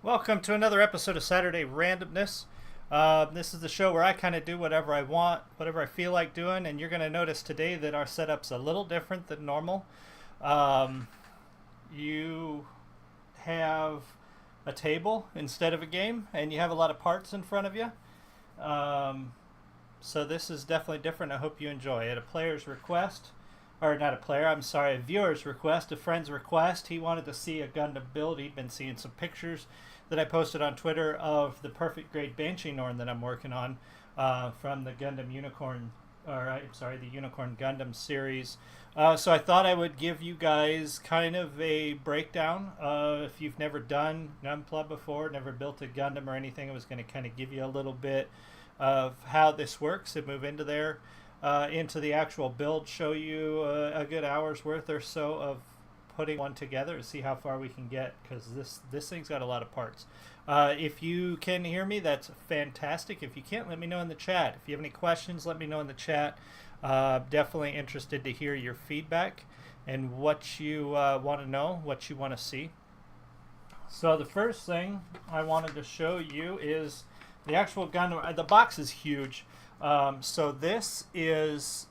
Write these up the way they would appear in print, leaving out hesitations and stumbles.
Welcome to another episode of Saturday Randomness. This is the show where I kind of do whatever I want, whatever I feel like doing, and you're going to notice today that our setup's a little different than normal. You have a table instead of a game, and you have a lot of parts in front of you. So this is definitely different. I hope you enjoy it. A player's request, or not a player, I'm sorry, a viewer's request, a friend's request. He wanted to see a Gundam build. He'd been seeing some pictures that I posted on Twitter of the perfect grade Banshee Norn that I'm working on from the Gundam Unicorn, or I'm sorry, the Unicorn Gundam series. So I thought I would give you guys kind of a breakdown. If you've never done Gunpla before, never built a Gundam or anything, I was going to kind of give you a little bit of how this works and move into there. Into the actual build, show you a good hour's worth or so of putting one together to see how far we can get, because this thing's got a lot of parts. If you can hear me, that's fantastic. If you can't, let me know in the chat. If you have any questions, let me know in the chat. Definitely interested to hear your feedback and what you want to know, what you want to see. So the first thing I wanted to show you is the actual Gundam. The box is huge. So this is,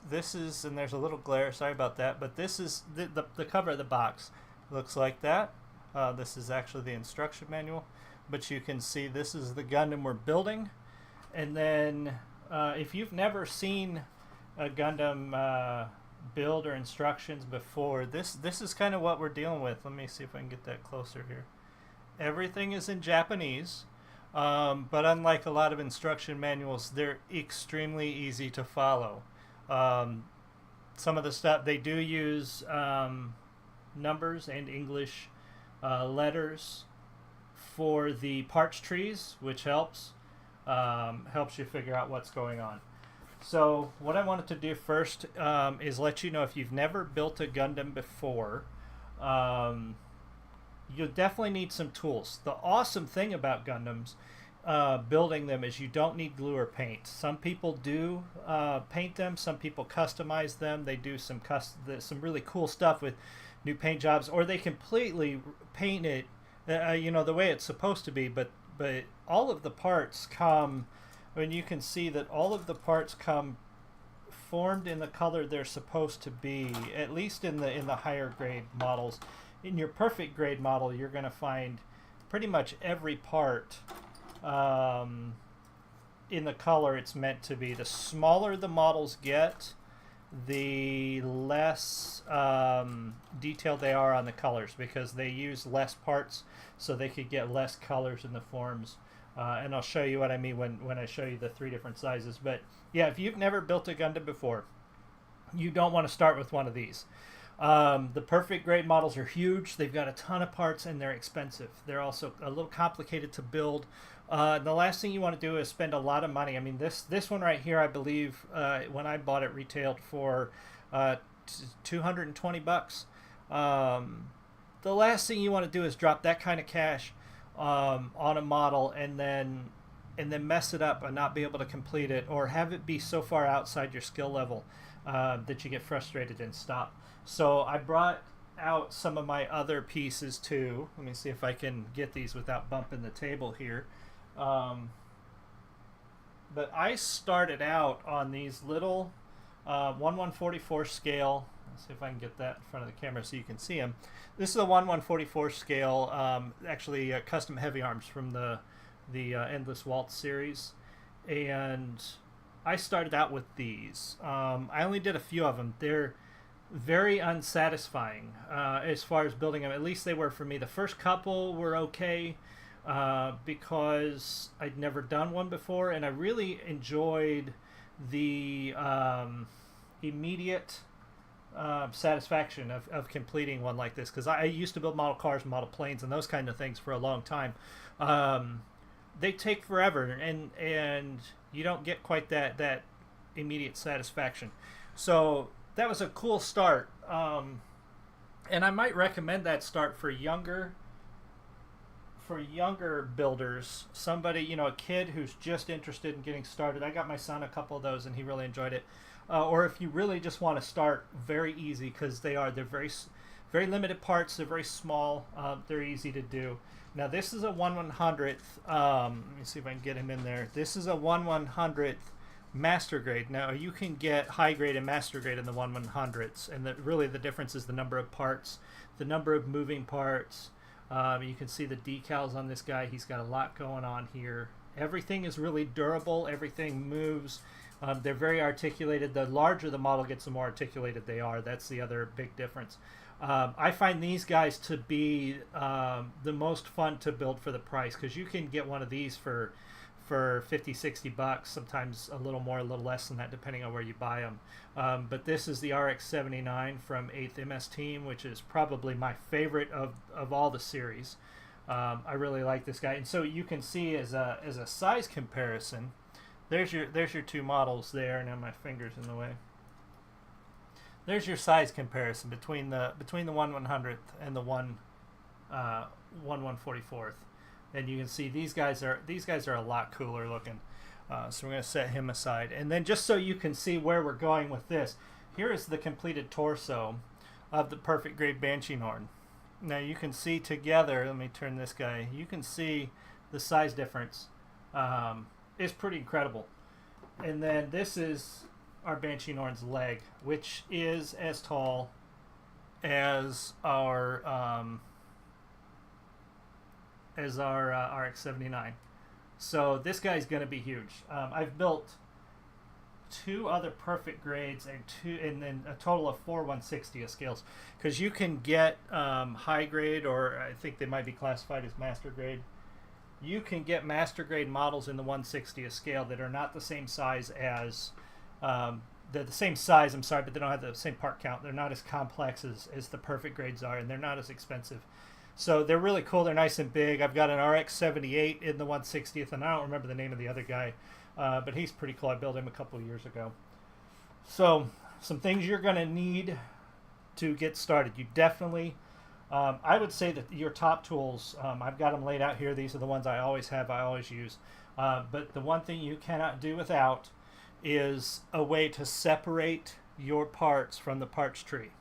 and there's a little glare, sorry about that, but this is the cover of the box. Looks like that. This is actually the instruction manual, but you can see this is the Gundam we're building. And then if you've never seen a Gundam build or instructions before, this is kind of what we're dealing with. Let me see if I can get that closer here. Everything is in Japanese. But unlike a lot of instruction manuals, they're extremely easy to follow. Some of the stuff, they do use numbers and English letters for the parts trees, which helps you figure out what's going on. So what I wanted to do first is let you know, if you've never built a Gundam before, you'll definitely need some tools. The awesome thing about Gundams, building them, is you don't need glue or paint. Some people do paint them. Some people customize them. They do some really cool stuff with new paint jobs, or they completely paint it, the way it's supposed to be. But all of the parts come. I mean, you can see that all of the parts come formed in the color they're supposed to be. At least in the higher grade models. In your perfect grade model, you're going to find pretty much every part in the color it's meant to be. The smaller the models get, the less detailed they are on the colors, because they use less parts, so they could get less colors in the forms. And I'll show you what I mean when I show you the three different sizes. But yeah, if you've never built a Gundam before, you don't want to start with one of these. The perfect grade models are huge. They've got a ton of parts and they're expensive. They're also a little complicated to build. The last thing you want to do is spend a lot of money. I mean, this one right here, I believe, when I bought it, retailed for $220. The last thing you want to do is drop that kind of cash on a model and then mess it up and not be able to complete it, or have it be so far outside your skill level that you get frustrated and stop. So I brought out some of my other pieces too. Let me see if I can get these without bumping the table here. But I started out on these little 1/144 scale. Let's see if I can get that in front of the camera so you can see them. This is a 1/144 scale, actually custom heavy arms from the Endless Waltz series. And I started out with these. I only did a few of them. They're very unsatisfying as far as building them. At least they were for me. The first couple were okay because I'd never done one before, and I really enjoyed the immediate satisfaction of completing one like this, because I used to build model cars, model planes, and those kind of things for a long time. They take forever, and you don't get quite that immediate satisfaction. So that was a cool start, and I might recommend that start for younger builders. Somebody, a kid who's just interested in getting started. I got my son a couple of those, and he really enjoyed it. Or if you really just want to start very easy, because they're very Very limited parts. They're very small. They're easy to do. Now this is a 1/100th. Let me see if I can get him in there. This is a 1/100th master grade. Now you can get high grade and master grade in the 1/100ths, and really the difference is the number of parts, the number of moving parts. You can see the decals on this guy. He's got a lot going on here. Everything is really durable. Everything moves. They're very articulated. The larger the model gets, the more articulated they are. That's the other big difference. I find these guys to be the most fun to build for the price, because you can get one of these for 50, 60 bucks, sometimes a little more, a little less than that, depending on where you buy them. But this is the RX-79 from 8th MS Team, which is probably my favorite of all the series. I really like this guy. And so you can see as a size comparison, there's your two models there. Now my finger's in the way. There's your size comparison between the 1/100th and the 1/144th, and you can see these guys are a lot cooler looking. So we're going to set him aside, and then just so you can see where we're going with this, here is the completed torso of the perfect grade Banshee Norn. Now you can see together. Let me turn this guy. You can see the size difference is pretty incredible, and then this is our Banshee Norn's leg, which is as tall as our RX-79. So this guy's going to be huge. I've built 2 other perfect grades and then a total of 4 1/60th scales, because you can get high grade, or I think they might be classified as master grade. You can get master grade models in the 1/60th scale that are not the same size as they're the same size, I'm sorry, but they don't have the same part count. They're not as complex as the perfect grades are, and they're not as expensive. So they're really cool. They're nice and big. I've got an RX-78 in the 1/60th, and I don't remember the name of the other guy, but he's pretty cool. I built him a couple of years ago. So some things you're going to need to get started. You definitely, I would say that your top tools, I've got them laid out here. These are the ones I always have, I always use. But the one thing you cannot do without is a way to separate your parts from the parts tree.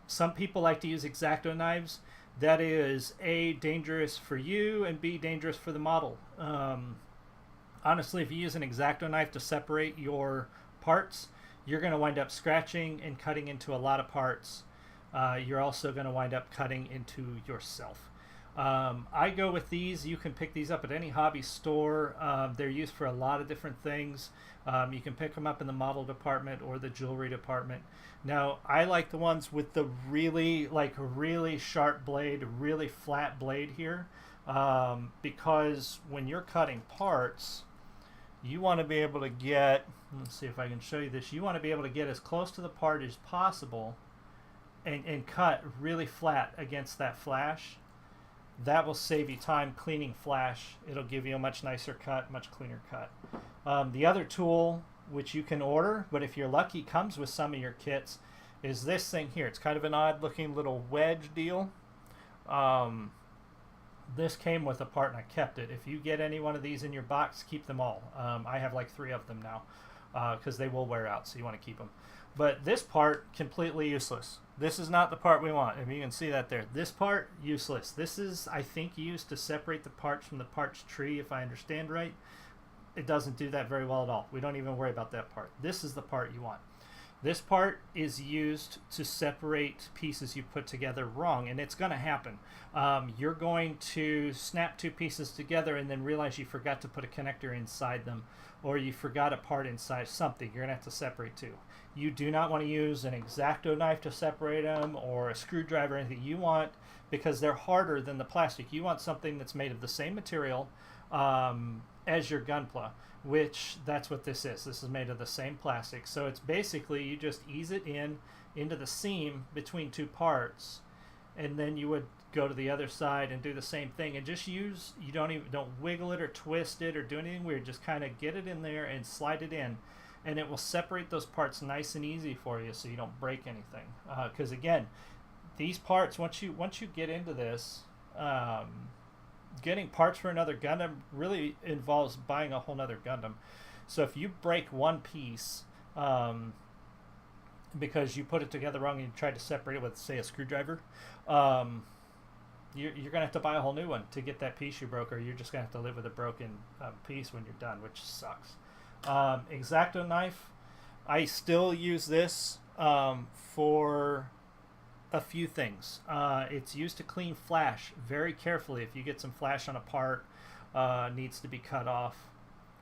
Some people like to use X-Acto knives. That is A, dangerous for you, and B, dangerous for the model. Honestly, if you use an X-Acto knife to separate your parts, you're going to wind up scratching and cutting into a lot of parts. You're also going to wind up cutting into yourself. I go with these. You can pick these up at any hobby store. They're used for a lot of different things. You can pick them up in the model department or the jewelry department. Now, I like the ones with the really sharp blade, really flat blade here, because when you're cutting parts, you want to be able to get, let's see if I can show you this, you want to be able to get as close to the part as possible and cut really flat against that flash. That will save you time cleaning flash. It'll give you a much nicer cut, much cleaner cut. The other tool, which you can order, but if you're lucky comes with some of your kits, is this thing here. It's kind of an odd looking little wedge deal. This came with a part and I kept it. If you get any one of these in your box, keep them all. I have like 3 of them now because they will wear out, so you want to keep them. But this part, completely useless. This is not the part we want. If you can see that there. This part, useless. This is, I think, used to separate the parts from the parts tree, if I understand right. It doesn't do that very well at all. We don't even worry about that part. This is the part you want. This part is used to separate pieces you put together wrong, and it's going to happen. You're going to snap 2 pieces together and then realize you forgot to put a connector inside them, or you forgot a part inside something. You're going to have to separate 2. You do not want to use an X-Acto knife to separate them, or a screwdriver or anything. You want, because they're harder than the plastic, you want something that's made of the same material as your Gunpla, which that's what this is. This is made of the same plastic. So it's basically, you just ease it into the seam between 2 parts, and then you would go to the other side and do the same thing, and just use, you don't wiggle it or twist it or do anything weird. Just kind of get it in there and slide it in, and it will separate those parts nice and easy for you, so you don't break anything. Because again, these parts, once you get into this, getting parts for another Gundam really involves buying a whole nother Gundam. So if you break one piece, because you put it together wrong and you tried to separate it with, say, a screwdriver. Um, you're going to have to buy a whole new one to get that piece you broke, or you're just going to have to live with a broken piece when you're done, which sucks. X-Acto knife, I still use this for a few things. It's used to clean flash very carefully. If you get some flash on a part, needs to be cut off,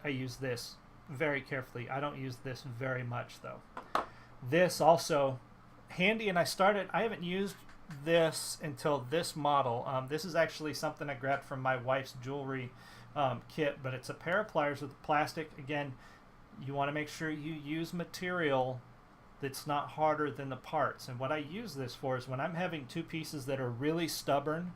I use this very carefully. I don't use this very much though. This also handy, and I haven't used this until this model. This is actually something I grabbed from my wife's jewelry kit, but it's a pair of pliers with plastic. Again, you want to make sure you use material that's not harder than the parts. And what I use this for is when I'm having two pieces that are really stubborn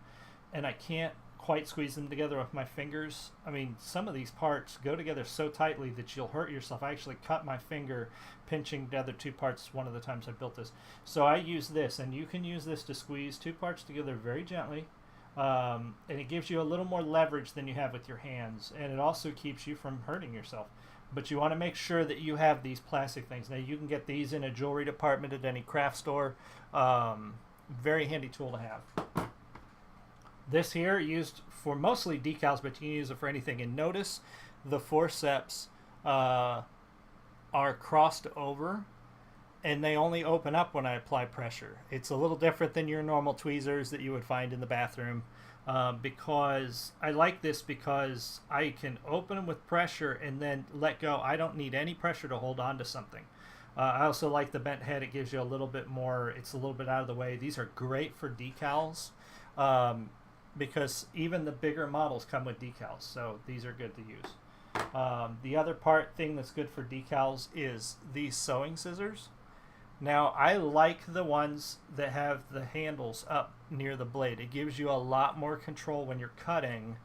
and I can't quite squeeze them together with my fingers. I mean, some of these parts go together so tightly that you'll hurt yourself. I actually cut my finger pinching the other two parts one of the times I built this. So I use this, and you can use this to squeeze two parts together very gently. And it gives you a little more leverage than you have with your hands, and it also keeps you from hurting yourself. But you want to make sure that you have these plastic things. Now, you can get these in a jewelry department at any craft store. Very handy tool to have. This here, used for mostly decals, but you can use it for anything. And notice the forceps are crossed over, and they only open up when I apply pressure. It's a little different than your normal tweezers that you would find in the bathroom, because I like this because I can open them with pressure and then let go. I don't need any pressure to hold on to something. I also like the bent head. It gives you a little bit more, it's a little bit out of the way. These are great for decals, because even the bigger models come with decals, so these are good to use. The other thing that's good for decals is these sewing scissors. Now, I like the ones that have the handles up near the blade. It gives you a lot more control when you're cutting,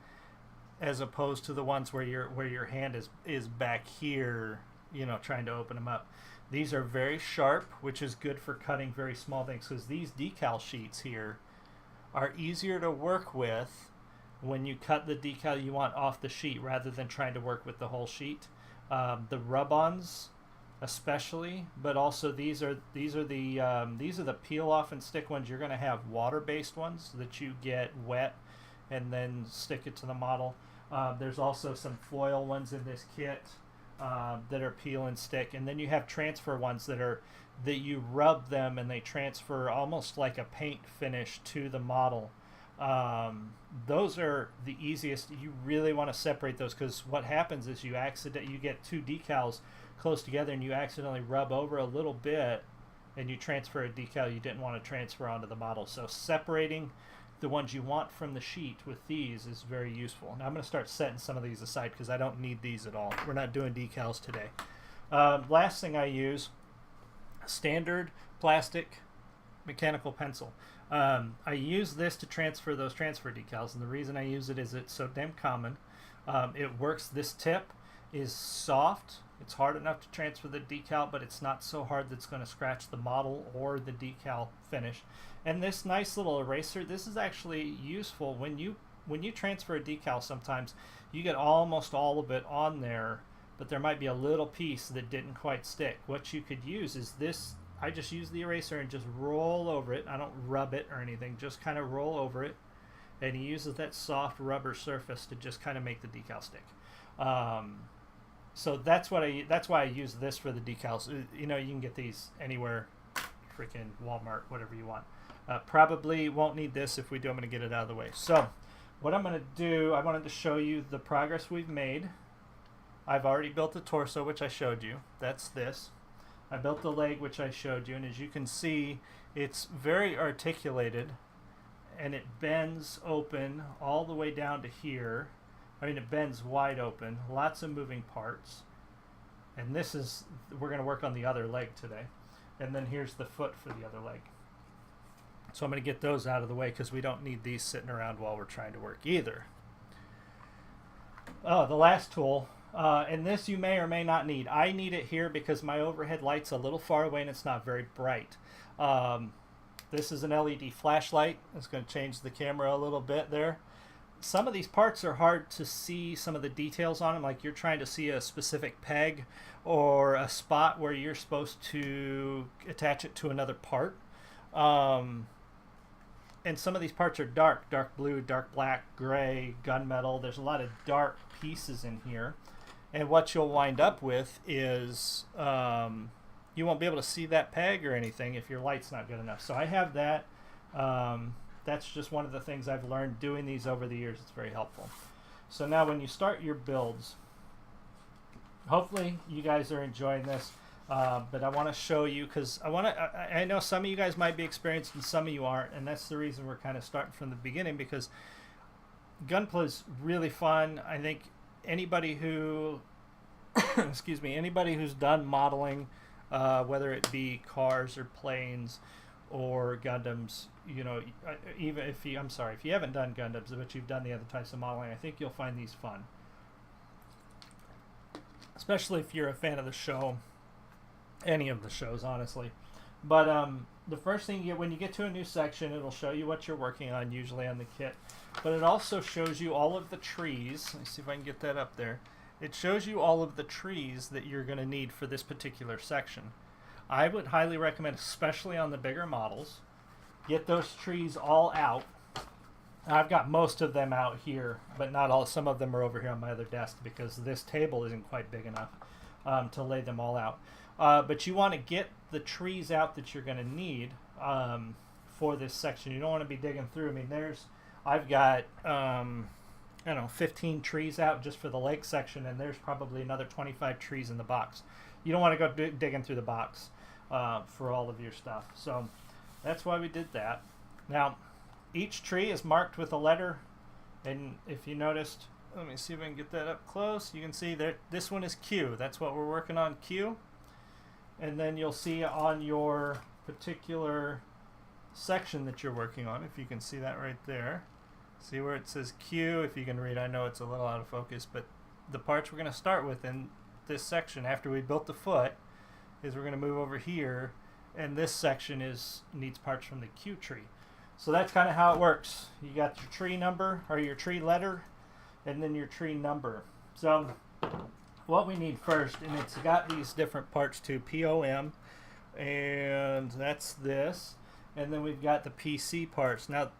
as opposed to the ones where your hand is back here, you know, trying to open them up. These are very sharp, which is good for cutting very small things, because these decal sheets here are easier to work with when you cut the decal you want off the sheet rather than trying to work with the whole sheet. The rub-ons especially, but also these are the peel off and stick ones. You're going to have water-based ones that you get wet and then stick it to the model. There's also some foil ones in this kit that are peel and stick, and then you have transfer ones that you rub them and they transfer almost like a paint finish to the model. Those are the easiest. You really want to separate those, because what happens is you get two decals close together and you accidentally rub over a little bit and you transfer a decal you didn't want to transfer onto the model. So separating the ones you want from the sheet with these is very useful. Now I'm going to start setting some of these aside because I don't need these at all. We're not doing decals today. Last thing I use, standard plastic mechanical pencil. I use this to transfer those transfer decals, and the reason I use it is it's so damn common. It works. This tip is soft. It's hard enough to transfer the decal, but it's not so hard that it's going to scratch the model or the decal finish. And this nice little eraser, this is actually useful when you transfer a decal. Sometimes you get almost all of it on there, but there might be a little piece that didn't quite stick. What you could use is this. I just use the eraser and just roll over it. I don't rub it or anything, just kind of roll over it. And he uses that soft rubber surface to just kind of make the decal stick. So that's why I use this for the decals. You know, you can get these anywhere, freaking Walmart, whatever you want. Probably won't need this. If we do, I'm going to get it out of the way. So what I'm going to do, I wanted to show you the progress we've made. I've already built the torso, which I showed you. That's this. I built the leg, which I showed you, and as you can see, it's very articulated, and it bends open all the way down to here. I mean, it bends wide open, lots of moving parts. And we're going to work on the other leg today. And then here's the foot for the other leg. So I'm going to get those out of the way because we don't need these sitting around while we're trying to work either. Oh, the last tool. And this you may or may not need. I need it here because my overhead light's a little far away and it's not very bright. This is an LED flashlight. It's going to change the camera a little bit there. some of these parts are hard to see some of the details on them, like you're trying to see a specific peg or a spot where you're supposed to attach it to another part. Um, and some of these parts are dark blue, dark black, gray, gunmetal. There's a lot of dark pieces in here. And what you'll wind up with is you won't be able to see that peg or anything if your light's not good enough. So I have that. That's just one of the things I've learned doing these over the years. It's very helpful. So now when you start your builds, hopefully you guys are enjoying this. But I want to show you, because I know some of you guys might be experienced and some of you aren't, and that's the reason we're kind of starting from the beginning, because Gunpla is really fun. I think anybody who excuse me, anybody who's done modeling, whether it be cars or planes or Gundams, you know, even if you, I'm sorry, if you haven't done Gundams, but you've done the other types of modeling, I think you'll find these fun. Especially if you're a fan of the show, any of the shows, honestly. But the first thing you get, when you get to a new section, it'll show you what you're working on, usually on the kit. But it also shows you all of the trees. Let me see if I can get that up there. It shows you all of the trees that you're going to need for this particular section. I would highly recommend, especially on the bigger models, get those trees all out. I've got most of them out here, but not all. Some of them are over here on my other desk because this table isn't quite big enough to lay them all out. But you want to get the trees out that you're going to need for this section. You don't want to be digging through. I mean, I've got, I don't know, 15 trees out just for the lake section, and there's probably another 25 trees in the box. You don't want to go digging through the box for all of your stuff. So that's why we did that. Now, each tree is marked with a letter, and if you noticed, let me see if I can get that up close. You can see that this one is Q. That's what we're working on, Q. And then you'll see on your particular section that you're working on, if you can see that right there. See where it says Q, if you can read. I know it's a little out of focus, but the parts we're going to start with in this section after we built the foot is we're going to move over here, and this section needs parts from the Q tree. So that's kind of how it works. You got your tree number, or your tree letter, and then your tree number. So what we need first, and it's got these different parts too, POM, and that's this, and then we've got the PC parts. Now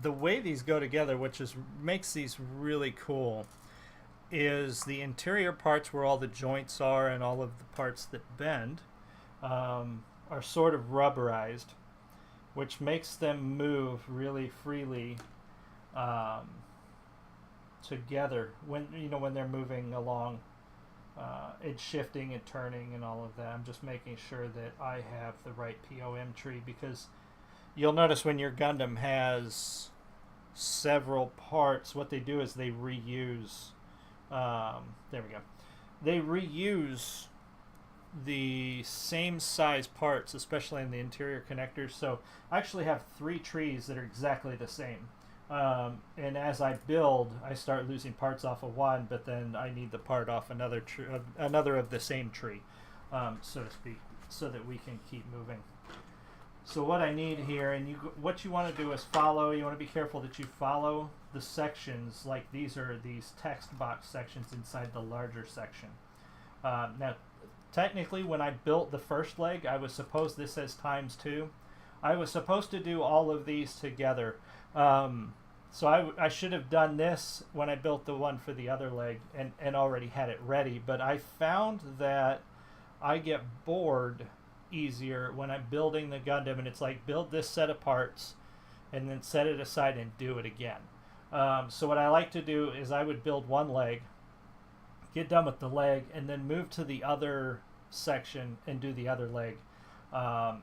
the way these go together, which makes these really cool, is the interior parts where all the joints are and all of the parts that bend are sort of rubberized, which makes them move really freely together when they're moving along. It's shifting and turning and all of that. I'm just making sure that I have the right POM tree, because you'll notice when your Gundam has several parts, what they do is they reuse. There we go. They reuse the same size parts, especially in the interior connectors. So I actually have 3 trees that are exactly the same. And as I build, I start losing parts off of one, but then I need the part off another of the same tree, so to speak, so that we can keep moving. So what I need here, and what you want to do is follow. You want to be careful that you follow the sections. Like these are these text box sections inside the larger section. Now, technically, when I built the first leg, I was supposed, this says ×2. I was supposed to do all of these together. So I should have done this when I built the one for the other leg and already had it ready. But I found that I get bored easier when I'm building the Gundam, and it's like, build this set of parts and then set it aside and do it again. So what I like to do is I would build one leg, get done with the leg, and then move to the other section and do the other leg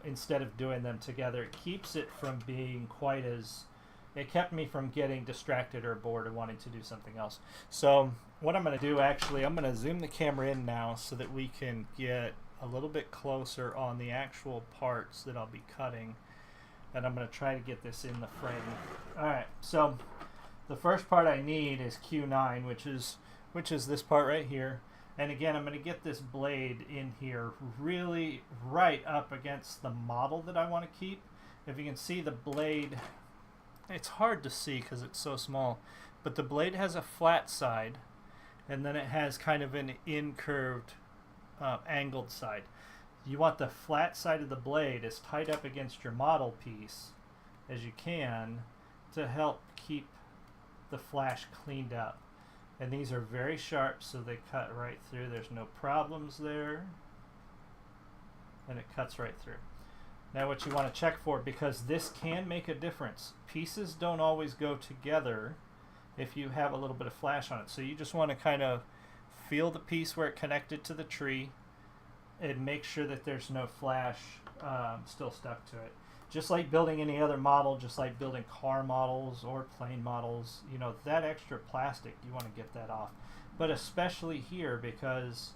instead of doing them together. It keeps it from being quite as... It kept me from getting distracted or bored or wanting to do something else. So what I'm going to do, actually, I'm going to zoom the camera in now so that we can get a little bit closer on the actual parts that I'll be cutting. And I'm going to try to get this in the frame. Alright, so the first part I need is Q9, which is this part right here. And again, I'm going to get this blade in here really right up against the model that I want to keep. If you can see the blade, it's hard to see because it's so small, but the blade has a flat side, and then it has kind of an incurved, angled side. You want the flat side of the blade as tight up against your model piece as you can to help keep the flash cleaned up. And these are very sharp, so they cut right through. There's no problems there. And it cuts right through. Now what you want to check for, because this can make a difference, pieces don't always go together if you have a little bit of flash on it. So you just want to kind of feel the piece where it connected to the tree and make sure that there's no flash still stuck to it. Just like building any other model, just like building car models or plane models, you know, that extra plastic, you want to get that off. But especially here, because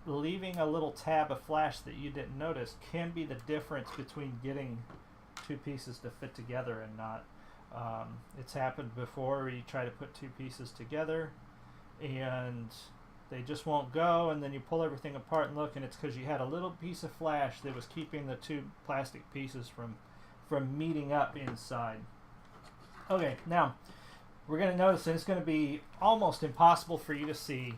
leaving a little tab of flash that you didn't notice can be the difference between getting two pieces to fit together and not. It's happened before where you try to put two pieces together and they just won't go, and then you pull everything apart and look, and it's because you had a little piece of flash that was keeping the two plastic pieces from meeting up inside. Okay, now we're going to notice that it's going to be almost impossible for you to see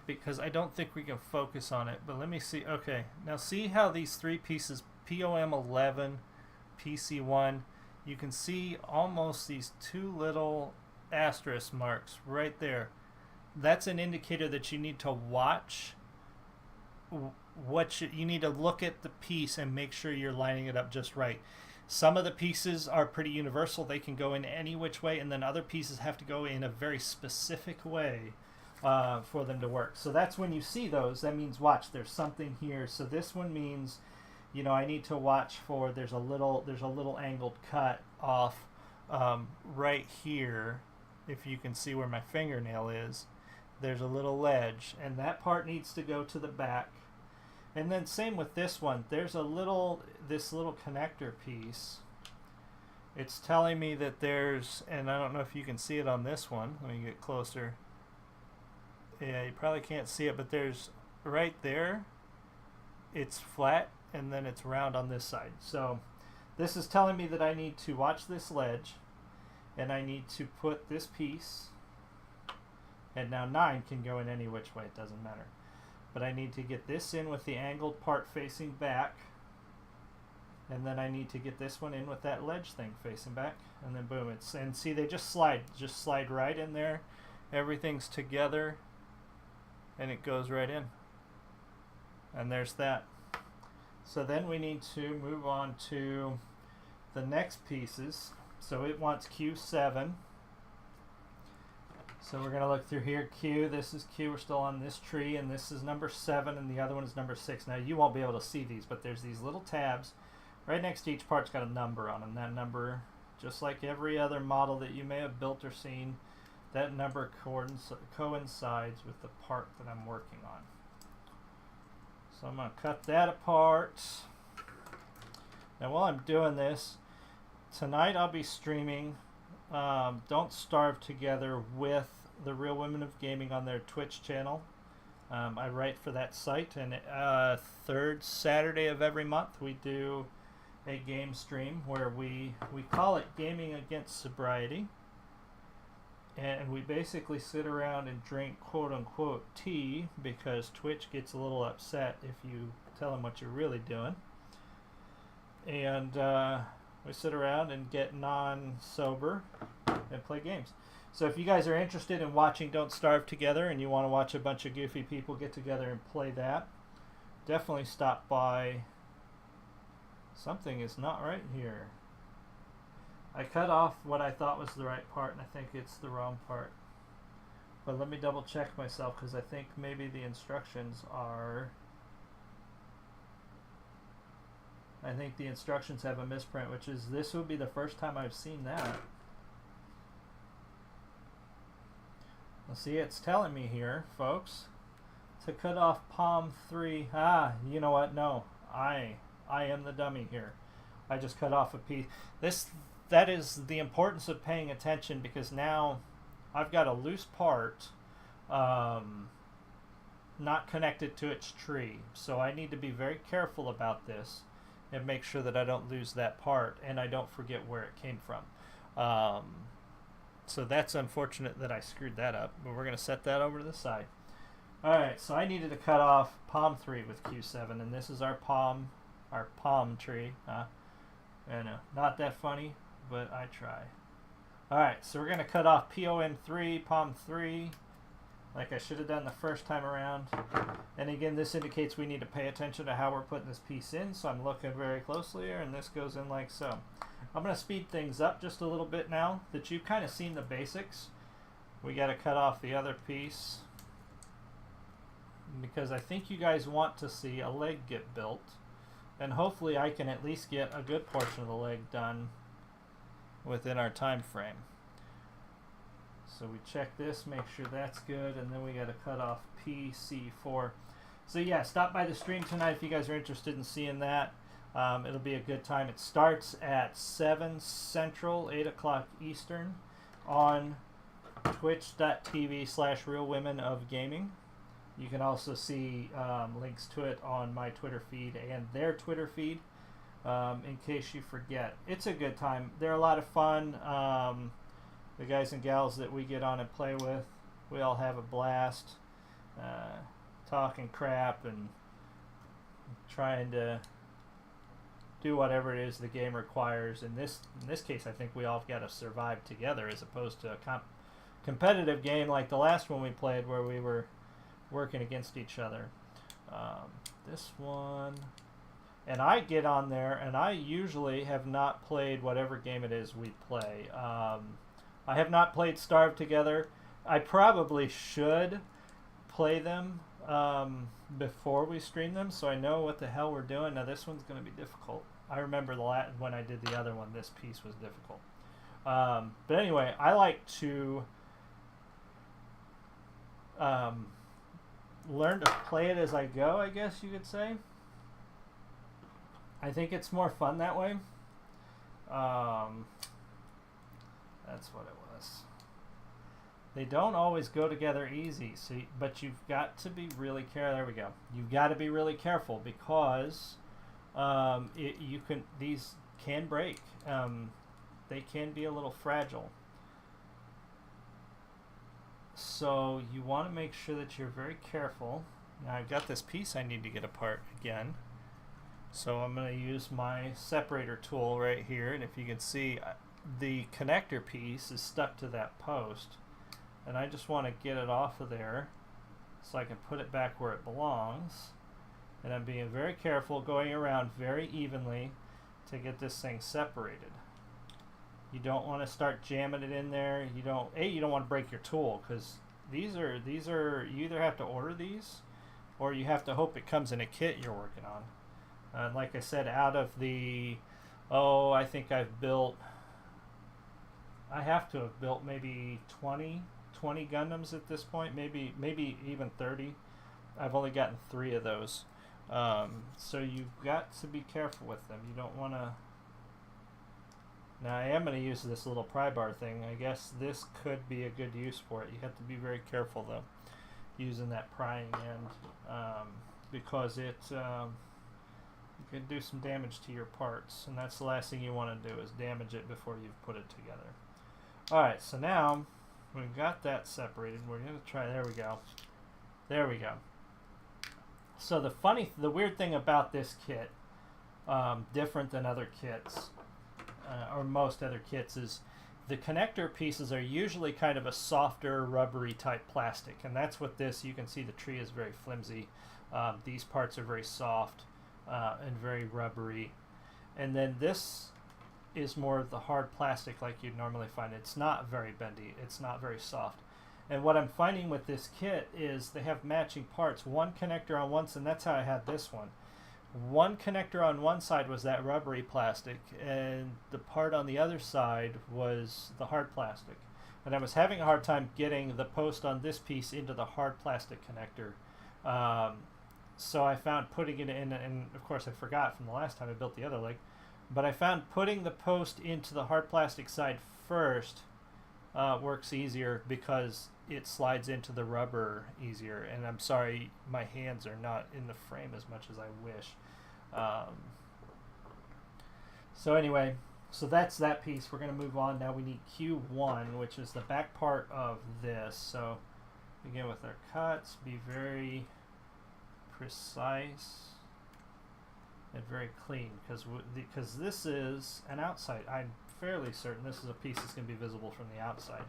because I don't think we can focus on it, but let me see. Okay, now see how these three pieces, POM11, PC1, you can see almost these two little asterisk marks right there. That's an indicator that you need to watch what you need to look at the piece and make sure you're lining it up just right. Some of the pieces are pretty universal. They can go in any which way, and then other pieces have to go in a very specific way for them to work. So that's when you see those, that means watch, there's something here. So this one means, you know, I need to watch for there's a little angled cut off right here. If you can see where my fingernail is, there's a little ledge, and that part needs to go to the back. And then same with this one, there's this little connector piece. It's telling me that there's, and I don't know if you can see it on this one, let me get closer. Yeah, you probably can't see it, but there's right there, it's flat and then it's round on this side. So this is telling me that I need to watch this ledge, and I need to put this piece, and now 9 can go in any which way, it doesn't matter. But I need to get this in with the angled part facing back, and then I need to get this one in with that ledge thing facing back, and then boom, it's, and see, they just slide right in there. Everything's together, and it goes right in. And there's that. So then we need to move on to the next pieces. So it wants Q7. So we're going to look through here. Q, this is Q, we're still on this tree, and this is number 7, and the other one is number 6. Now you won't be able to see these, but there's these little tabs. Right next to each part's got a number on them. That number, just like every other model that you may have built or seen, that number coincides with the part that I'm working on. So I'm going to cut that apart. Now while I'm doing this, tonight I'll be streaming Don't Starve Together with the Real Women of Gaming on their Twitch channel. I write for that site, and third Saturday of every month we do a game stream where we call it Gaming Against Sobriety, and we basically sit around and drink quote-unquote tea, because Twitch gets a little upset if you tell them what you're really doing. And we sit around and get non-sober and play games. So if you guys are interested in watching Don't Starve Together and you want to watch a bunch of goofy people get together and play that, definitely stop by. Something is not right here. I cut off what I thought was the right part, and I think it's the wrong part. But let me double check myself, because I think maybe the instructions are... I think the instructions have a misprint, which is, this would be the first time I've seen that. Well, see, it's telling me here, folks, to cut off palm 3. Ah, you know what? No, I am the dummy here. I just cut off a piece. That is the importance of paying attention, because now I've got a loose part not connected to its tree. So I need to be very careful about this and make sure that I don't lose that part and I don't forget where it came from. So that's unfortunate that I screwed that up, but we're going to set that over to the side. Alright, so I needed to cut off palm 3 with Q7, and this is our palm tree. I know, not that funny, but I try. Alright, so we're going to cut off POM 3, palm 3, like I should have done the first time around. And again, this indicates we need to pay attention to how we're putting this piece in, so I'm looking very closely here, and this goes in like so. I'm going to speed things up just a little bit now that you've kind of seen the basics. We got to cut off the other piece, because I think you guys want to see a leg get built, and hopefully I can at least get a good portion of the leg done within our time frame. So we check this, make sure that's good, and then we got to cut off PC4. So yeah, stop by the stream tonight if you guys are interested in seeing that. It'll be a good time. It starts at 7 Central, 8 o'clock Eastern on twitch.tv/realwomenofgaming. You can also see links to it on my Twitter feed and their Twitter feed, in case you forget. It's a good time. They're a lot of fun. The guys and gals that we get on and play with, we all have a blast, talking crap and trying to do whatever it is the game requires. In this case, I think we all got to survive together, as opposed to a competitive game like the last one we played where we were working against each other. This one, and I get on there, and I usually have not played whatever game it is we play. I have not played Starve together. I probably should play them before we stream them, so I know what the hell we're doing. Now this one's going to be difficult. I remember when I did the other one, this piece was difficult. But anyway, I like to learn to play it as I go, I guess you could say. I think it's more fun that way. That's what it was. They don't always go together easy, but you've got to be really careful. There we go. You've got to be really careful, because these can break. They can be a little fragile. So you want to make sure that you're very careful. Now I've got this piece I need to get apart again. So I'm going to use my separator tool right here, and if you can see, the connector piece is stuck to that post, and I just want to get it off of there so I can put it back where it belongs. And I'm being very careful, going around very evenly to get this thing separated. You don't want to start jamming it in there. You don't want to break your tool, because these are you either have to order these, or you have to hope it comes in a kit you're working on. Like I said, out of the I think I have to have built maybe 20 Gundams at this point, maybe even 30. I've only gotten 3 of those. So you've got to be careful with them. You don't want to. Now I am going to use this little pry bar thing. I guess this could be a good use for it. You have to be very careful though, using that prying end, because it can do some damage to your parts, and that's the last thing you want to do, is damage it before you've put it together. Alright, so now we've got that separated. We're going to try, there we go. There we go. So the weird thing about this kit, different than other kits, or most other kits, is the connector pieces are usually kind of a softer, rubbery type plastic, and that's what this, you can see the tree is very flimsy. These parts are very soft and very rubbery. And then this is more of the hard plastic like you'd normally find. It's not very bendy, it's not very soft. And what I'm finding with this kit is they have matching parts. One connector on one side, and that's how I had this one. One connector on one side was that rubbery plastic, and the part on the other side was the hard plastic. And I was having a hard time getting the post on this piece into the hard plastic connector. So I found putting it in, and of course I forgot from the last time I built the other leg, but I found putting the post into the hard plastic side first works easier, because it slides into the rubber easier. And I'm sorry, my hands are not in the frame as much as I wish. So anyway, So that's that piece. We're going to move on. Now we need Q1, which is the back part of this. So begin with our cuts. Be very precise and very clean, because this is an outside. I'm fairly certain this is a piece that's going to be visible from the outside.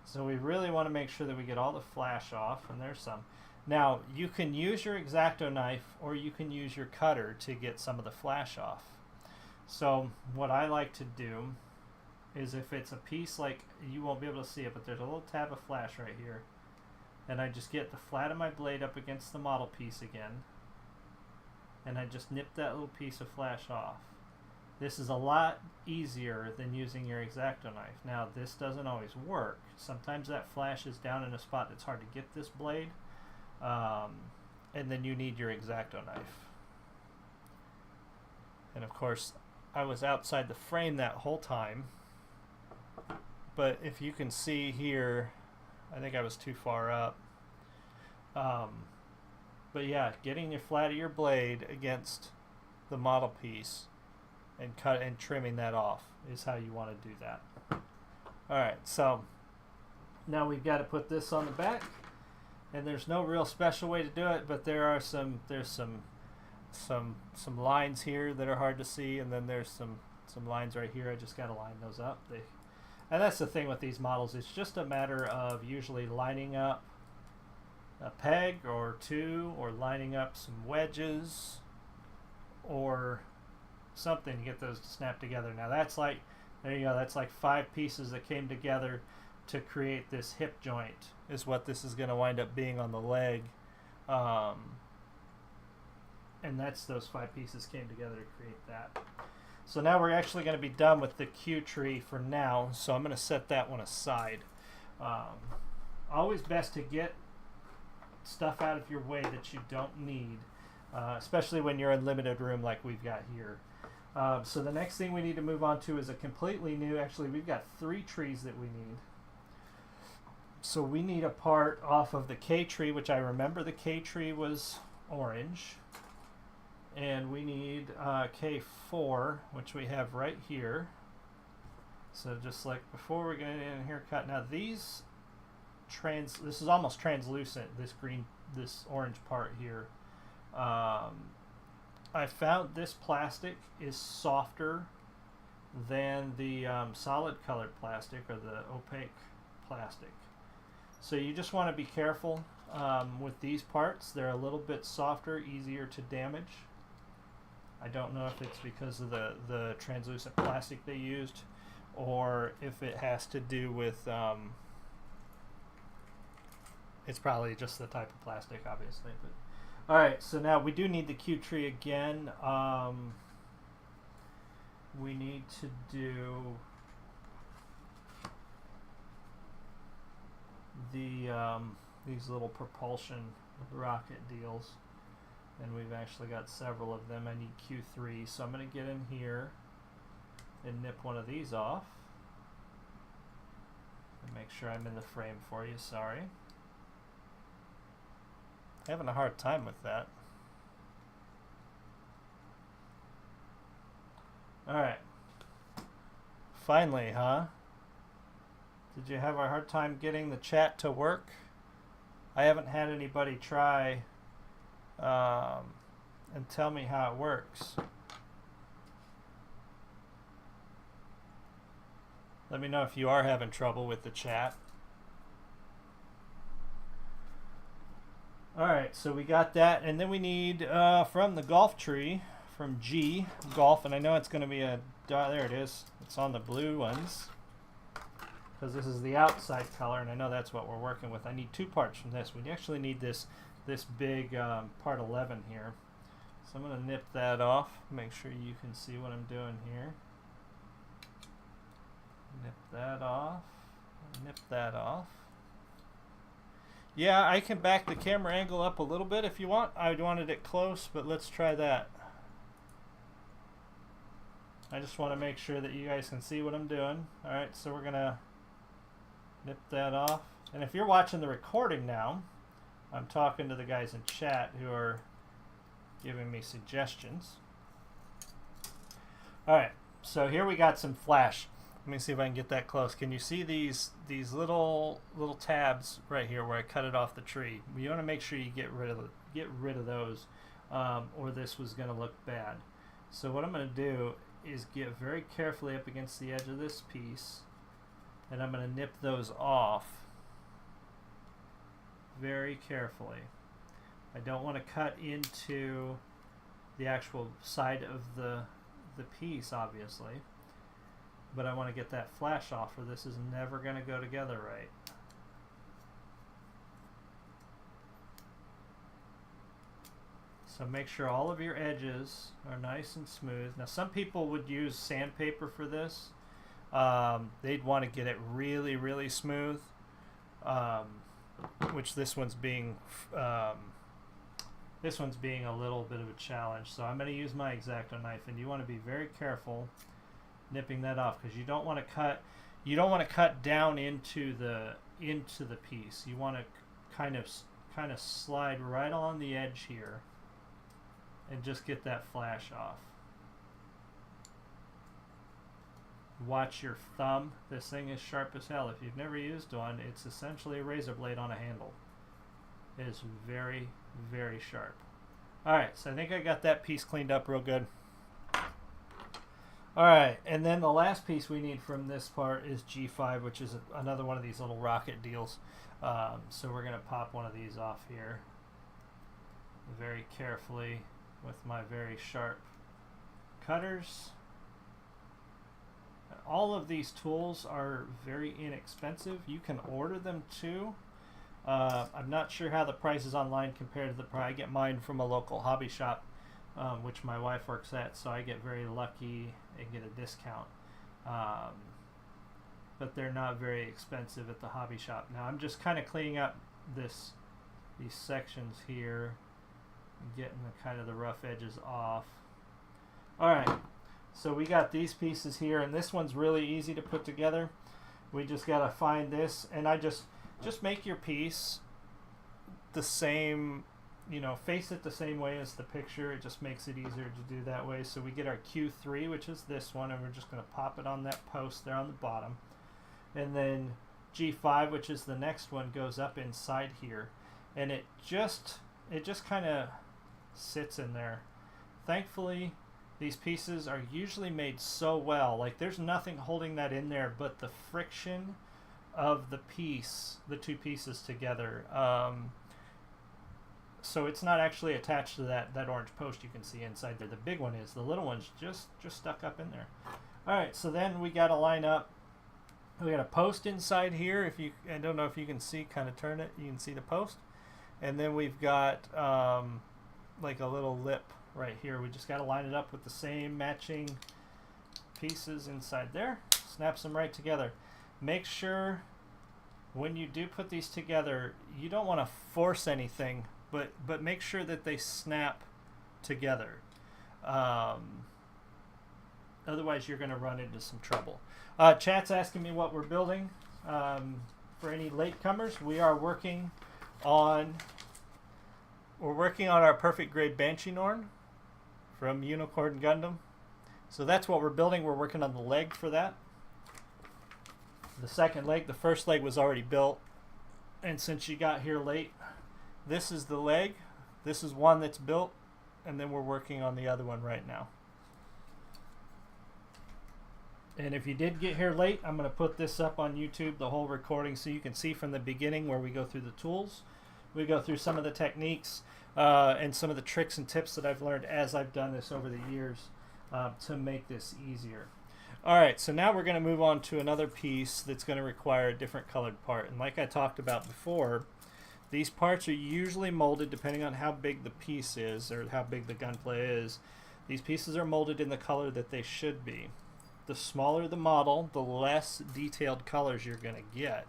So we really want to make sure that we get all the flash off, and there's some. Now you can use your X-Acto knife or you can use your cutter to get some of the flash off. So what I like to do is, if it's a piece, like, you won't be able to see it, but there's a little tab of flash right here, and I just get the flat of my blade up against the model piece again, and I just nip that little piece of flash off. This is a lot easier than using your X-Acto knife. Now this doesn't always work. Sometimes that flash is down in a spot that's hard to get this blade, and then you need your X-Acto knife. And of course I was outside the frame that whole time, but if you can see here, I think I was too far up. But yeah, getting your flat of your blade against the model piece and cut and trimming that off is how you want to do that. Alright, so now we've got to put this on the back, and there's no real special way to do it, but there's some lines here that are hard to see, and then there's some lines right here. I just got to line those up. And that's the thing with these models, it's just a matter of usually lining up a peg or two, or lining up some wedges or something to get those to snap together. Now that's like, there you go, that's like 5 pieces that came together to create this hip joint, is what this is going to wind up being on the leg. And that's, those 5 pieces came together to create that. So now we're actually going to be done with the Q tree for now, so I'm going to set that one aside. Always best to get stuff out of your way that you don't need, especially when you're in limited room like we've got here. So the next thing we need to move on to is a completely new, actually we've got 3 trees that we need. So we need a part off of the K tree, which I remember the K tree was orange. And we need K4, which we have right here. So just like before, we're going to get in here cut. Now these this is almost translucent, this orange part here. I found this plastic is softer than the solid colored plastic, or the opaque plastic. So you just want to be careful with these parts. They're a little bit softer, easier to damage. I don't know if it's because of the translucent plastic they used, or if it has to do with it's probably just the type of plastic, obviously. But alright, so now we do need the Q tree again. We need to do these little propulsion rocket deals, and we've actually got several of them. I need Q3, so I'm going to get in here and nip one of these off and make sure I'm in the frame for you. Sorry, having a hard time with that. Alright, finally, huh? Did you have a hard time getting the chat to work? I haven't had anybody try and tell me how it works. Let me know if you are having trouble with the chat. Alright, so we got that, and then we need from the golf tree, from G, golf, and I know it's going to be a, there it is, it's on the blue ones, because this is the outside color, and I know that's what we're working with. I need 2 parts from this. We actually need this big part 11 here. So I'm going to nip that off, make sure you can see what I'm doing here. Nip that off, nip that off. Yeah, I can back the camera angle up a little bit if you want. I wanted it close, but let's try that. I just want to make sure that you guys can see what I'm doing. Alright, so we're going to nip that off. And if you're watching the recording now, I'm talking to the guys in chat who are giving me suggestions. Alright, so here we got some flash. Let me see if I can get that close. Can you see these little tabs right here where I cut it off the tree? You want to make sure you get rid of those, or this was going to look bad. So what I'm going to do is get very carefully up against the edge of this piece, and I'm going to nip those off very carefully. I don't want to cut into the actual side of the piece, obviously, but I want to get that flash off, or this is never going to go together right. So make sure all of your edges are nice and smooth. Now some people would use sandpaper for this. They'd want to get it really, really smooth, which this one's being a little bit of a challenge. So I'm going to use my X-Acto knife, and you want to be very careful nipping that off, because you don't want to cut down into the piece. You want to kind of slide right along the edge here and just get that flash off. Watch your thumb. This thing is sharp as hell. If you've never used one, it's essentially a razor blade on a handle. It is very, very sharp. Alright, so I think I got that piece cleaned up real good. Alright, and then the last piece we need from this part is G5, which is another one of these little rocket deals. So we're going to pop one of these off here very carefully with my very sharp cutters. All of these tools are very inexpensive. You can order them too. I'm not sure how the prices online compare to the price. I get mine from a local hobby shop, which my wife works at, so I get very lucky and get a discount. But they're not very expensive at the hobby shop. Now I'm just kind of cleaning up these sections here and getting the rough edges off. Alright, so we got these pieces here, and this one's really easy to put together. We just got to find this, and I just make your piece the same, face it the same way as the picture. It just makes it easier to do that way. So we get our Q3, which is this one, and we're just going to pop it on that post there on the bottom. And then G5, which is the next one, goes up inside here, and it just kind of sits in there. Thankfully, these pieces are usually made so well, like there's nothing holding that in there but the friction of the two pieces together. So it's not actually attached to that orange post you can see inside there. The big one is. The little one's just stuck up in there. Alright, so then we got to line up. We got a post inside here. I don't know if you can see, kind of turn it, you can see the post. And then we've got like a little lip right here. We just got to line it up with the same matching pieces inside there. Snaps them right together. Make sure when you do put these together, you don't want to force anything, but make sure that they snap together. Otherwise you're going to run into some trouble. Chat's asking me what we're building. For any latecomers, we're working on our perfect grade Banshee Norn from Unicorn Gundam. So that's what we're building. We're working on the leg for that. The second leg, the first leg was already built, and since you got here late, this is the leg. This is one that's built, and then we're working on the other one right now. And if you did get here late, I'm going to put this up on YouTube, the whole recording, so you can see from the beginning where we go through the tools. We go through some of the techniques and some of the tricks and tips that I've learned as I've done this over the years to make this easier. Alright, so now we're going to move on to another piece that's going to require a different colored part. And like I talked about before, these parts are usually molded depending on how big the piece is or how big the Gunpla is. These pieces are molded in the color that they should be. The smaller the model, the less detailed colors you're going to get.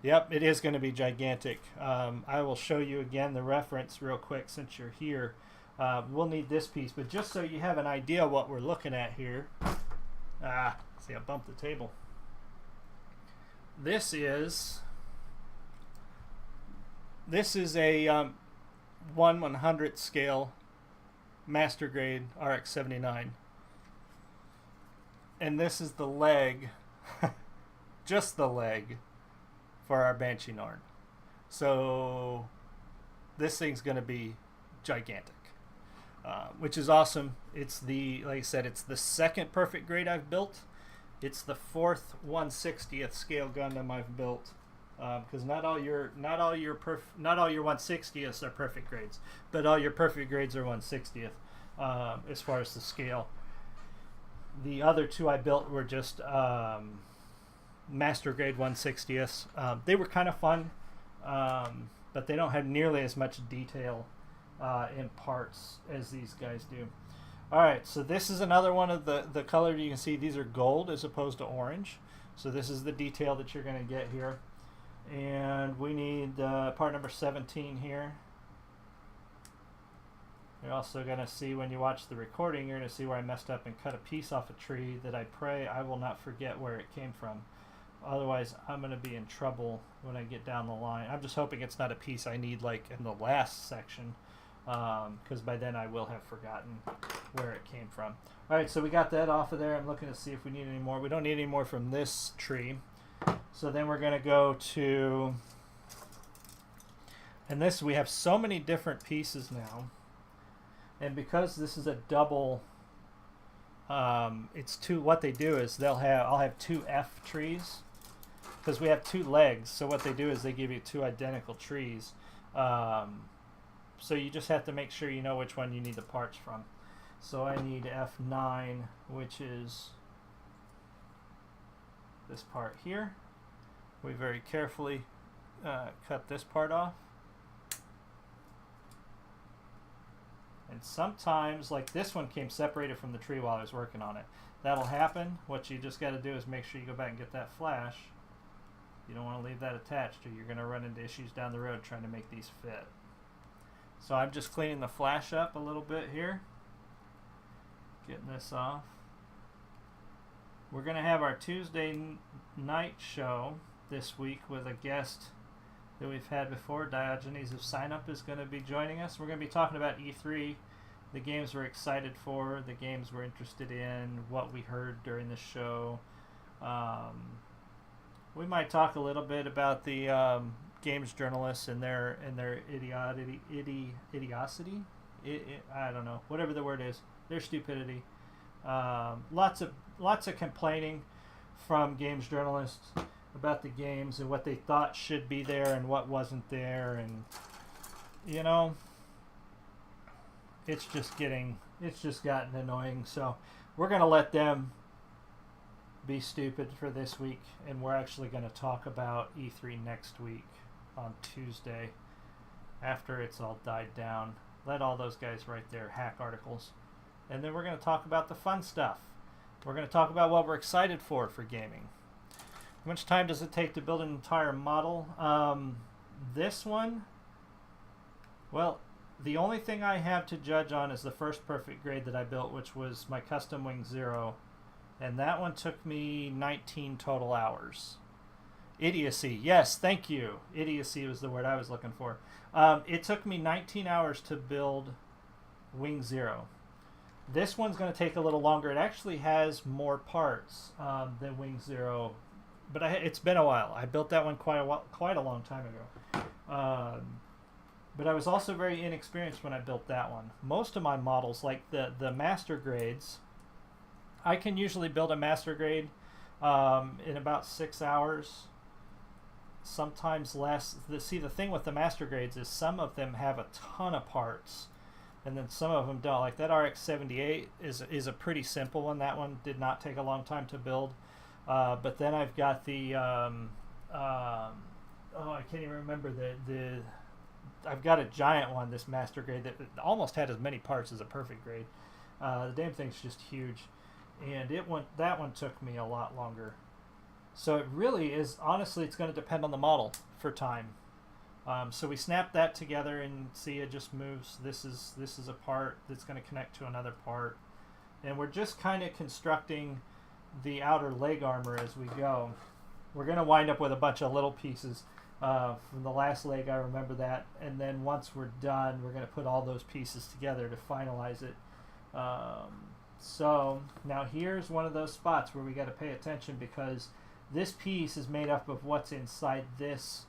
Yep, it is going to be gigantic. I will show you again the reference real quick since you're here. We'll need this piece, but just so you have an idea what we're looking at here. See, I bumped the table. This is a 1/100th scale master grade RX-79. And this is the leg, just the leg, for our Banshee Norn. So this thing's going to be gigantic, which is awesome. It's the, like I said, it's the second perfect grade I've built. It's the fourth 1/60th scale Gundam I've built, because not all your 1/60ths are perfect grades, but all your perfect grades are 1/60th as far as the scale. The other two I built were just master grade 1/60ths. They were kind of fun, but they don't have nearly as much detail in parts as these guys do. Alright, so this is another one of the color. You can see these are gold as opposed to orange. So this is the detail that you're going to get here. And we need part number 17 here. You're also going to see, when you watch the recording, you're going to see where I messed up and cut a piece off a tree that I pray I will not forget where it came from. Otherwise, I'm going to be in trouble when I get down the line. I'm just hoping it's not a piece I need like in the last section, because by then I will have forgotten where it came from. Alright, so we got that off of there. I'm looking to see if we need any more. We don't need any more from this tree. So then we're going to go to... And this, we have so many different pieces now. And because this is a double, it's two. What they do is I'll have two F trees, because we have two legs. So what they do is they give you two identical trees. So you just have to make sure you know which one you need the parts from. So I need F9, which is this part here. We very carefully cut this part off. And sometimes, like this one came separated from the tree while I was working on it. That'll happen. What you just got to do is make sure you go back and get that flash. You don't want to leave that attached, or you're going to run into issues down the road trying to make these fit. So I'm just cleaning the flash up a little bit here. Getting this off. We're going to have our Tuesday night show this week with a guest that we've had before. Diogenes of Sign Up is going to be joining us. We're going to be talking about E3, the games we're excited for, the games we're interested in, what we heard during the show. We might talk a little bit about the games journalists and their idiocy. I don't know, whatever the word is, their stupidity. Lots of complaining from games journalists about the games and what they thought should be there and what wasn't there, and you know, it's just gotten annoying. So we're gonna let them be stupid for this week, and we're actually gonna talk about E3 next week on Tuesday after it's all died down. Let all those guys write their hack articles, and then we're gonna talk about the fun stuff. We're gonna talk about what we're excited for gaming. How much time does it take to build an entire model? This one, well, the only thing I have to judge on is the first perfect grade that I built, which was my custom Wing Zero, and that one took me 19 total hours. Idiocy, yes, thank you. Idiocy was the word I was looking for. It took me 19 hours to build Wing Zero. This one's going to take a little longer. It actually has more parts than Wing Zero. But it's been a while. I built that one quite a long time ago. But I was also very inexperienced when I built that one. Most of my models, like the master grades, I can usually build a master grade in about 6 hours, sometimes less. The thing with the master grades is some of them have a ton of parts, and then some of them don't. Like that RX-78 is a pretty simple one. That one did not take a long time to build. But then I've got the I can't even remember I've got a giant one, this master grade, that almost had as many parts as a perfect grade. The damn thing's just huge, and that one took me a lot longer. So it really is, honestly, it's going to depend on the model for time. So we snap that together, and see it just moves. This is a part that's going to connect to another part, and we're just kind of constructing the outer leg armor as we go. We're going to wind up with a bunch of little pieces from the last leg, I remember that, and then once we're done, we're going to put all those pieces together to finalize it. So now here's one of those spots where we got to pay attention, because this piece is made up of what's inside this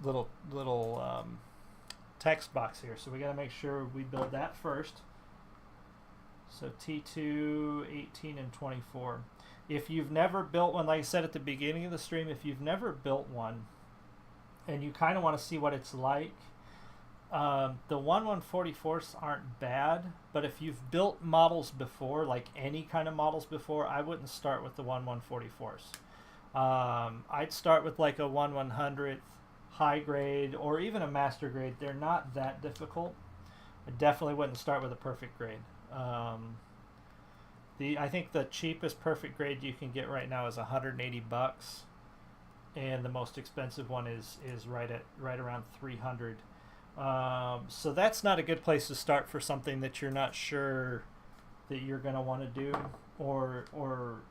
little text box here. So we got to make sure we build that first. So T2, 18, and 24. If you've never built one, like I said at the beginning of the stream, if you've never built one and you kind of want to see what it's like, the 1/144s aren't bad, but if you've built models before, like any kind of models before, I wouldn't start with the 1/144s. I'd start with like a 1/100th high grade or even a master grade. They're not that difficult. I definitely wouldn't start with a perfect grade. I think the cheapest perfect grade you can get right now is $180, and the most expensive one is right around 300. So that's not a good place to start for something that you're not sure that you're going to want to do, or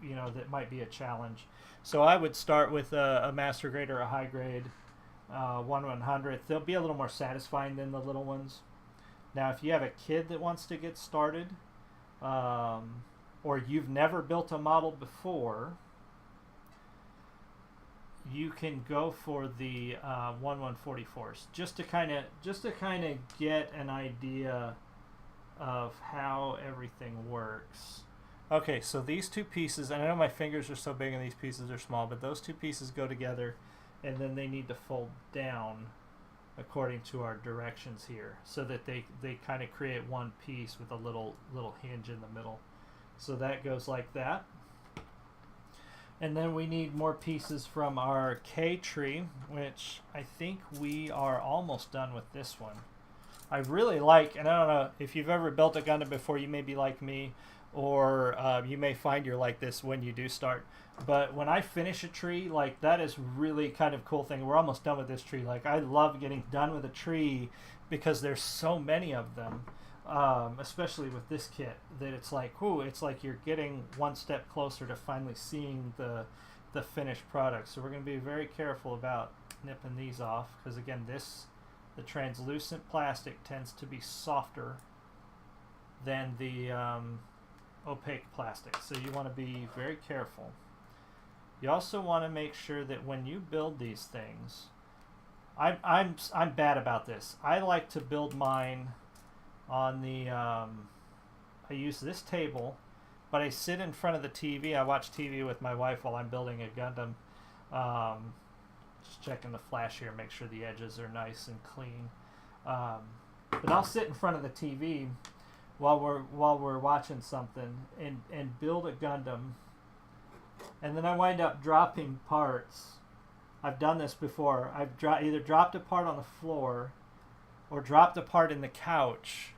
you know, that might be a challenge. So I would start with a master grade or a high grade 1/100th. They'll be a little more satisfying than the little ones. Now, if you have a kid that wants to get started, or you've never built a model before, you can go for the 1/144s just to kind of get an idea of how everything works. Okay, so these two pieces, and I know my fingers are so big and these pieces are small, but those two pieces go together, and then they need to fold down according to our directions here, so that they kind of create one piece with a little hinge in the middle. So that goes like that. And then we need more pieces from our K tree, which I think we are almost done with this one. I really like, and I don't know if you've ever built a Gundam before, you may be like me, or you may find you're like this when you do start. But when I finish a tree, like, that is really kind of cool thing. We're almost done with this tree. Like, I love getting done with a tree because there's so many of them, especially with this kit, that it's like, ooh, it's like you're getting one step closer to finally seeing the finished product. So we're going to be very careful about nipping these off, because again, the translucent plastic tends to be softer than the opaque plastic, so you want to be very careful. You also want to make sure that when you build these things, I'm bad about this. I like to build mine on the I use this table, but I sit in front of the TV. I watch TV with my wife while I'm building a Gundam. Just checking the flash here, make sure the edges are nice and clean. But I'll sit in front of the TV while we're watching something and build a Gundam, and then I wind up dropping parts. I've done this before. I've either dropped a part on the floor or dropped a part in the couch,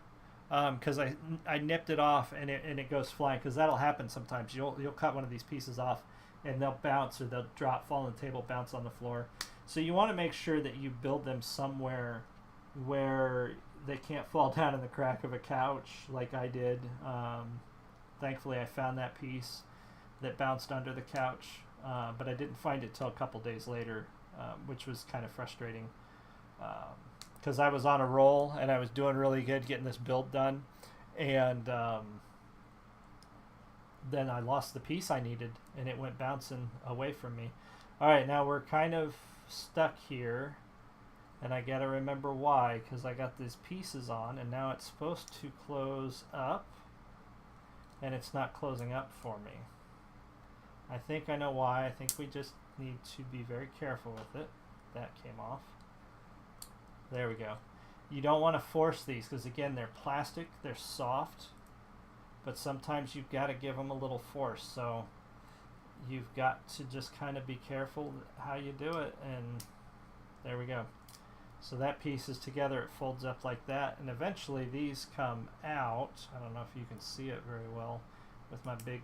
because I nipped it off and it goes flying, because that'll happen sometimes. You'll cut one of these pieces off and they'll bounce, or they'll drop, fall on the table, bounce on the floor. So you want to make sure that you build them somewhere where they can't fall down in the crack of a couch like I did. Thankfully I found that piece that bounced under the couch, but I didn't find it till a couple days later, which was kind of frustrating, because I was on a roll and I was doing really good getting this build done, and then I lost the piece I needed and it went bouncing away from me. Alright, now we're kind of stuck here, and I gotta remember why, because I got these pieces on and now it's supposed to close up and it's not closing up for me. I think I know why. I think we just need to be very careful with it. That came off. There we go. You don't want to force these, because again, they're plastic, they're soft, but sometimes you've got to give them a little force. So you've got to just kind of be careful how you do it, and there we go. So that piece is together, it folds up like that, and eventually these come out. I don't know if you can see it very well with my big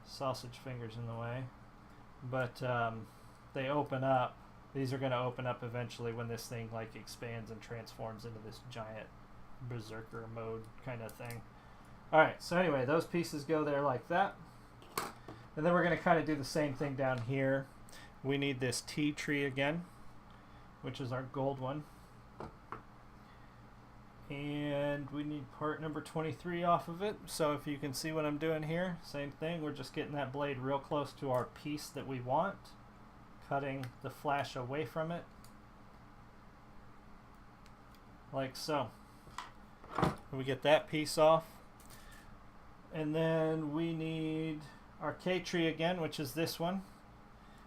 sausage fingers in the way, but they open up. These are going to open up eventually when this thing like expands and transforms into this giant berserker mode kind of thing. Alright, so anyway, those pieces go there like that. And then we're going to kind of do the same thing down here. We need this T tree again, which is our gold one. And we need part number 23 off of it. So if you can see what I'm doing here, same thing. We're just getting that blade real close to our piece that we want, cutting the flash away from it, like so. We get that piece off. And then we need our K tree again, which is this one,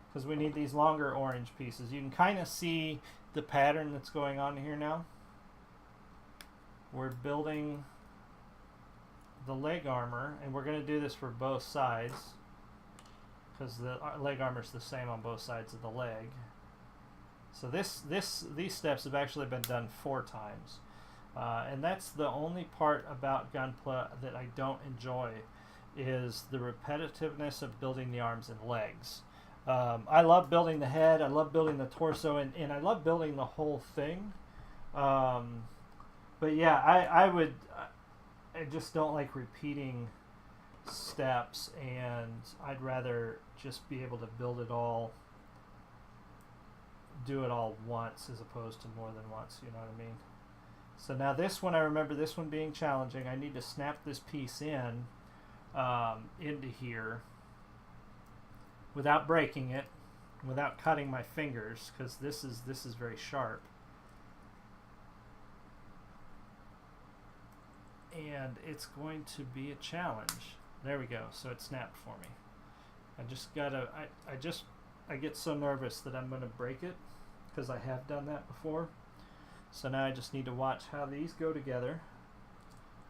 because we need these longer orange pieces. You can kind of see the pattern that's going on here now. We're building the leg armor, and we're going to do this for both sides because the leg armor is the same on both sides of the leg. So these steps have actually been done 4 times, and that's the only part about Gunpla that I don't enjoy, is the repetitiveness of building the arms and legs. I love building the head, I love building the torso, and I love building the whole thing. But yeah, I just don't like repeating steps, and I'd rather just be able to build it all, do it all once as opposed to more than once, you know what I mean? So now this one, I remember this one being challenging. I need to snap this piece in into here without breaking it, without cutting my fingers, because this is very sharp. And it's going to be a challenge. There we go. So it snapped for me. I just gotta. I get so nervous that I'm gonna break it, because I have done that before. So now I just need to watch how these go together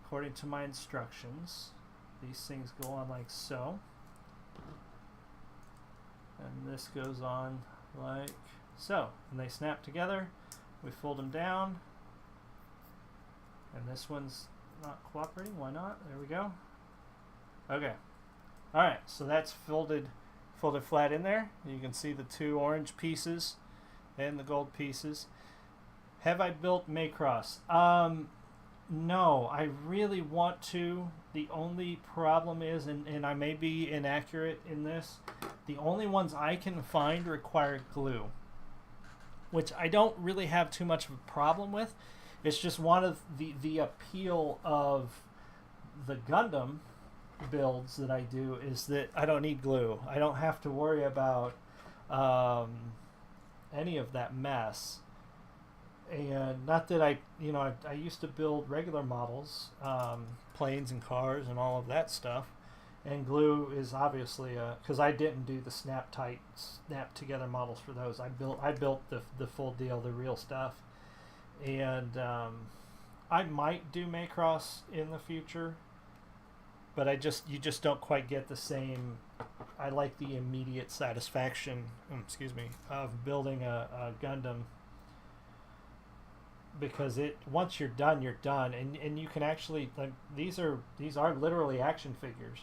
according to my instructions. These things go on like so, and this goes on like so, and they snap together. We fold them down, and this one's not cooperating. Why not? There we go. Okay. Alright, so that's folded flat in there. You can see the 2 orange pieces and the gold pieces. Have I built Macross? No, I really want to. The only problem is, and I may be inaccurate in this, the only ones I can find require glue, which I don't really have too much of a problem with. It's just one of the appeal of the Gundam builds that I do is that I don't need glue. I don't have to worry about any of that mess. And not that I used to build regular models, planes and cars and all of that stuff. And glue is obviously because I didn't do the snap together models for those. I built the full deal, the real stuff. And I might do Macross in the future, but you just don't quite get the same. I like the immediate satisfaction, of building a Gundam, because once you're done, and you can actually, like, these are literally action figures.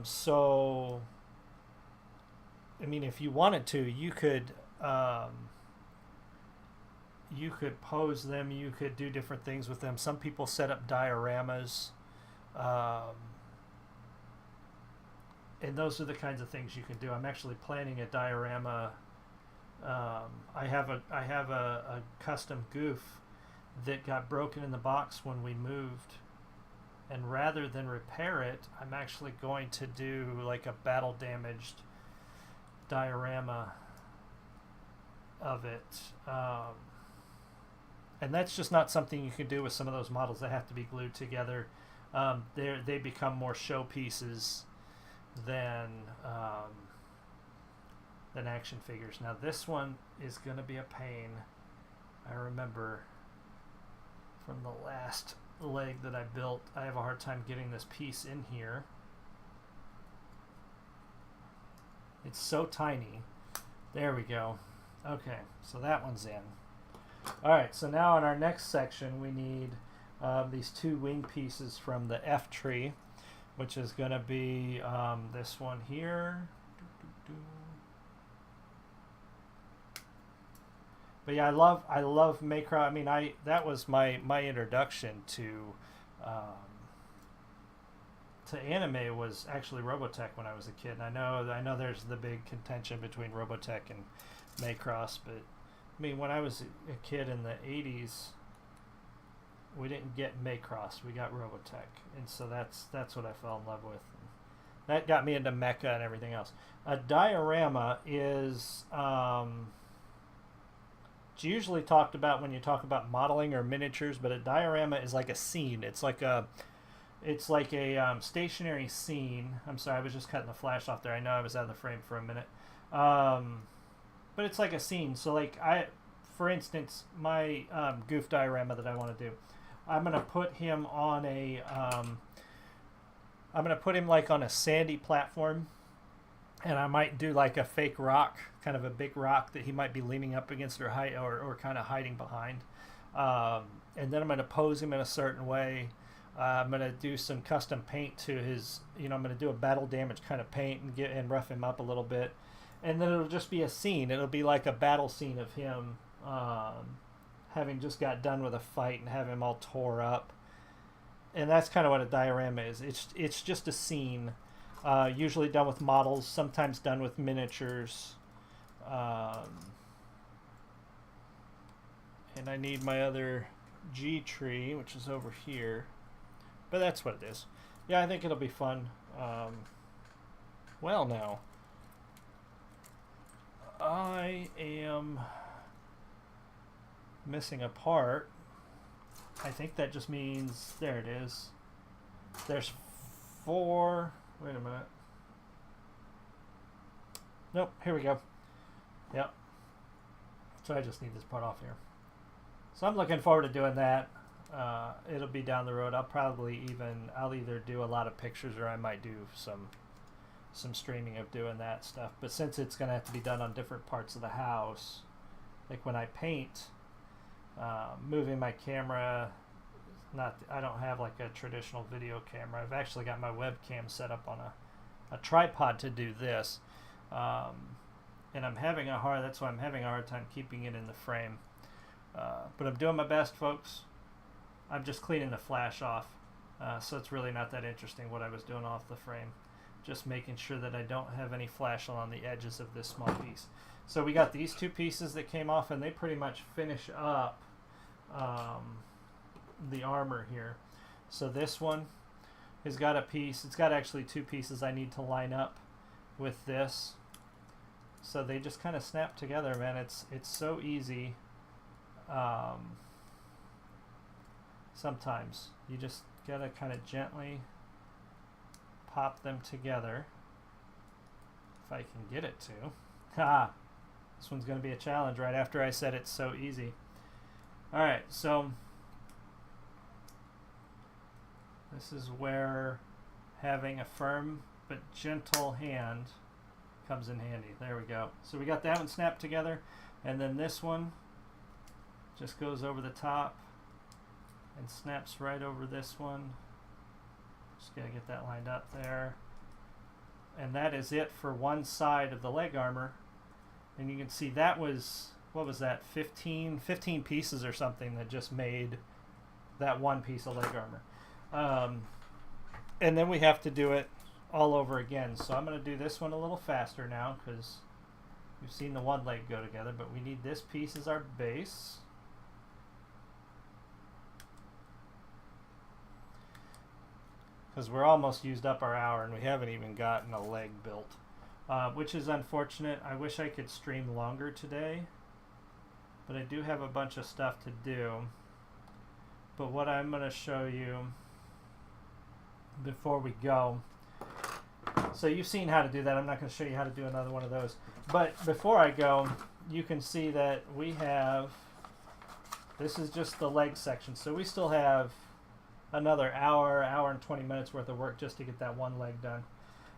So I mean, if you wanted to, you could pose them, you could do different things with them. Some people set up dioramas, and those are the kinds of things you can do. I'm actually planning a diorama. I have a custom goof that got broken in the box when we moved, and rather than repair it, I'm actually going to do like a battle damaged diorama of it. And that's just not something you can do with some of those models that have to be glued together. They become more showpieces than action figures. Now this one is going to be a pain. I remember from the last leg that I built, I have a hard time getting this piece in here. It's so tiny. There we go. Okay, so that one's in. Alright, so now in our next section we need these 2 wing pieces from the F tree, which is going to be this one here. But yeah, I love Macross. I mean, that was my introduction to anime, was actually Robotech when I was a kid. And I know there's the big contention between Robotech and Macross, but I mean, when I was a kid in the 80s, we didn't get Macross, we got Robotech, and so that's what I fell in love with. That got me into mecha and everything else. A diorama is it's usually talked about when you talk about modeling or miniatures, but a diorama is like a scene. It's like a stationary scene. I'm sorry, I was just cutting the flash off there. I know I was out of the frame for a minute. But it's like a scene. So like for instance, my goof diorama that I want to do, I'm gonna put him on a I'm gonna put him like on a sandy platform, and I might do like a fake rock, kind of a big rock that he might be leaning up against or kind of hiding behind. And then I'm gonna pose him in a certain way. I'm going to do some custom paint to his, I'm going to do a battle damage kind of paint and rough him up a little bit. And then it'll just be a scene. It'll be like a battle scene of him having just got done with a fight and have him all tore up. And that's kind of what a diorama is. It's just a scene, usually done with models, sometimes done with miniatures. And I need my other G tree, which is over here. But that's what it is. Yeah, I think it'll be fun. Well, now, I am missing a part. I think that just means, there it is. There's 4, wait a minute. Nope, here we go. Yep. So I just need this part off here. So I'm looking forward to doing that. It'll be down the road. I'll either do a lot of pictures or I might do some streaming of doing that stuff. But since it's going to have to be done on different parts of the house, like when I paint, moving my camera, I don't have like a traditional video camera. I've actually got my webcam set up on a tripod to do this. And that's why I'm having a hard time keeping it in the frame. But I'm doing my best, folks. I'm just cleaning the flash off, so it's really not that interesting what I was doing off the frame. Just making sure that I don't have any flash on the edges of this small piece. So we got these 2 pieces that came off, and they pretty much finish up the armor here. So this one has got a piece. It's got actually 2 pieces I need to line up with this. So they just kind of snap together, man. It's so easy. Sometimes you just gotta kind of gently pop them together, if I can get it to. This one's gonna be a challenge right after I said it's so easy. Alright, so this is where having a firm but gentle hand comes in handy. There we go. So we got that one snapped together, and then this one just goes over the top and snaps right over this one. Just gotta get that lined up there. And that is it for one side of the leg armor. And you can see that was, what was that, 15 pieces or something that just made that one piece of leg armor. And then we have to do it all over again. So I'm going to do this one a little faster now because we've seen the one leg go together, but we need this piece as our base. Because we're almost used up our hour and we haven't even gotten a leg built, which is unfortunate. I wish I could stream longer today, but I do have a bunch of stuff to do. But what I'm going to show you before we go, so you've seen how to do that. I'm not going to show you how to do another one of those. But before I go, you can see that we have, this is just the leg section. So we still have another hour and 20 minutes worth of work just to get that one leg done.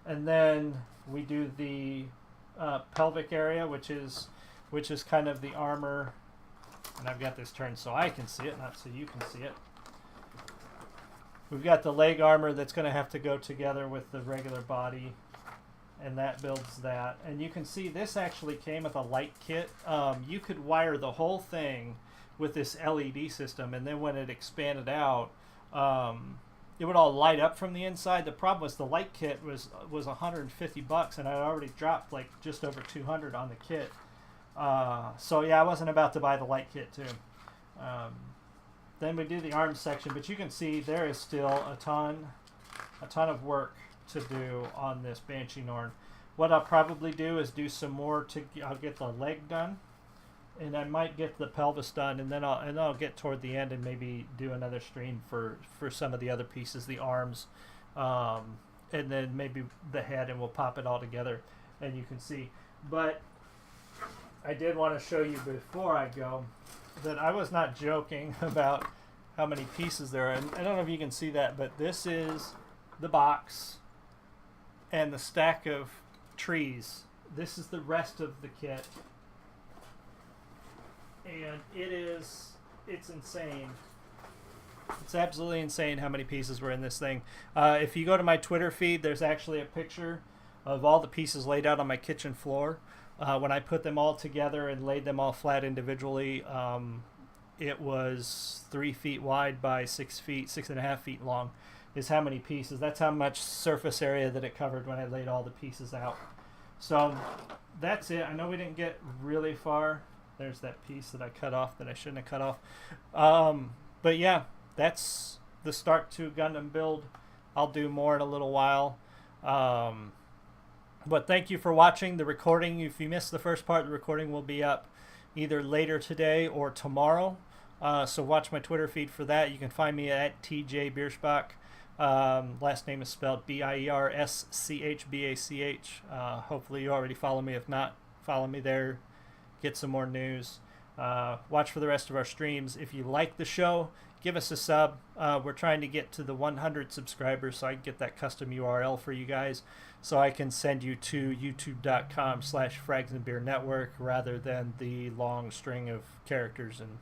And then we do the pelvic area, which is kind of the armor. And I've got this turned so I can see it, not so you can see it. We've got the leg armor that's going to have to go together with the regular body, and that builds that. And you can see this actually came with a light kit. You could wire the whole thing with this LED system, and then when it expanded out, it would all light up from the inside. The problem was the light kit was $150, and I'd already dropped like just over 200 on the kit. So yeah, I wasn't about to buy the light kit too. then we do the arms section, but you can see there is still a ton of work to do on this Banshee Norn. What I'll probably do is do some more I'll get the leg done, and I might get the pelvis done, and then I'll get toward the end and maybe do another stream for some of the other pieces, the arms, and then maybe the head, and we'll pop it all together, and you can see. But I did want to show you before I go that I was not joking about how many pieces there are. And I don't know if you can see that, but this is the box and the stack of trees. This is the rest of the kit, and it's insane. It's absolutely insane how many pieces were in this thing. If you go to my Twitter feed, there's actually a picture of all the pieces laid out on my kitchen floor. When I put them all together and laid them all flat individually, it was 3 feet wide by 6 feet, 6.5 feet long is how many pieces. That's how much surface area that it covered when I laid all the pieces out. So that's it. I know we didn't get really far. There's that piece that I cut off that I shouldn't have cut off. But yeah, that's the start to Gundam build. I'll do more in a little while. But thank you for watching the recording. If you missed the first part, the recording will be up either later today or tomorrow. So watch my Twitter feed for that. You can find me at TJ Bierschbach. Last name is spelled Bierschbach. Hopefully you already follow me. If not, follow me there. Get some more news. Watch for the rest of our streams. If you like the show, give us a sub. We're trying to get to the 100 subscribers so I can get that custom URL for you guys, so I can send you to youtube.com/fragsandbeernetwork rather than the long string of characters and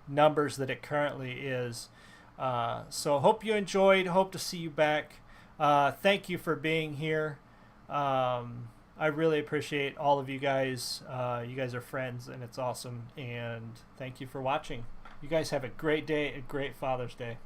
numbers that it currently is. So hope you enjoyed. Hope to see you back. Thank you for being here. I really appreciate all of you guys. You guys are friends, and it's awesome. And thank you for watching. You guys have a great day, a great Father's Day.